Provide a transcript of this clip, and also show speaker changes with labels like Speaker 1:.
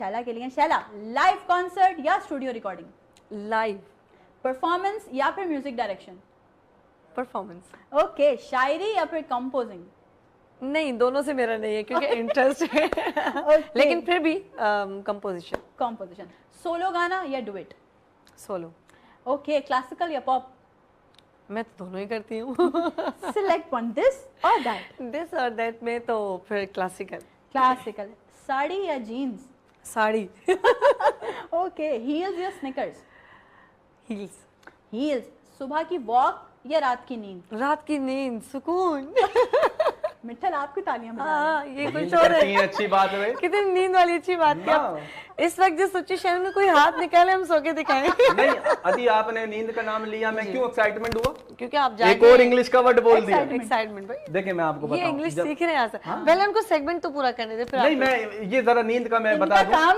Speaker 1: शैला के लिए। Shaila, live concert या स्टूडियो रिकॉर्डिंग?
Speaker 2: लाइव।
Speaker 1: परफॉर्मेंस या फिर म्यूजिक डायरेक्शन?
Speaker 2: परफॉर्मेंस।
Speaker 1: ओके, शायरी या फिर कंपोजिंग?
Speaker 2: नहीं, दोनों से मेरा नहीं है क्योंकि इंटरेस्ट है। लेकिन फिर भी कंपोजिशन।
Speaker 1: कंपोजिशन। सोलो गाना या डुएट?
Speaker 2: सोलो।
Speaker 1: ओके, क्लासिकल या पॉप?
Speaker 2: मैं तो दोनों ही करती हूँ।
Speaker 1: सिलेक्ट वन, दिस और दैट।
Speaker 2: दिस और दैट में तो फिर क्लासिकल।
Speaker 1: क्लासिकल। साड़ी या जीन्स?
Speaker 2: साड़ी।
Speaker 1: ओके, हील्स या स्निकर्स?
Speaker 2: हील्स।
Speaker 1: हील्स। सुबह की वॉक या रात की नींद?
Speaker 2: रात की नींद, सुकून।
Speaker 1: मिठल, आपकी तालियां बजा रहे हैं।
Speaker 2: हाँ, ये कुछ
Speaker 3: नींद
Speaker 2: और
Speaker 3: करती
Speaker 2: है।
Speaker 3: हैं, अच्छी बात है।
Speaker 2: कितनी नींद वाली अच्छी बात है। आप इस वक्त जिस सिचुएशन में कोई हाथ निकाले हम सो के दिखाएं।
Speaker 3: नहीं, अभी आपने नींद का नाम लिया, मैं क्यों एक्साइटमेंट हुआ?
Speaker 2: क्योंकि आप
Speaker 3: एक और इंग्लिश का वर्ड बोल दिया।
Speaker 2: एक्साइटमेंट भाई।
Speaker 3: देखिए मैं आपको
Speaker 2: ये
Speaker 3: बताऊं,
Speaker 2: इंग्लिश
Speaker 3: जब-
Speaker 2: सीख रहे हैं यहाँ से। पहले उनको सेगमेंट तो पूरा करने दे, फिर
Speaker 3: नहीं,
Speaker 2: आपको-
Speaker 3: मैं ये जरा नींद का मैं
Speaker 1: इनका
Speaker 3: बता दूं।
Speaker 1: काम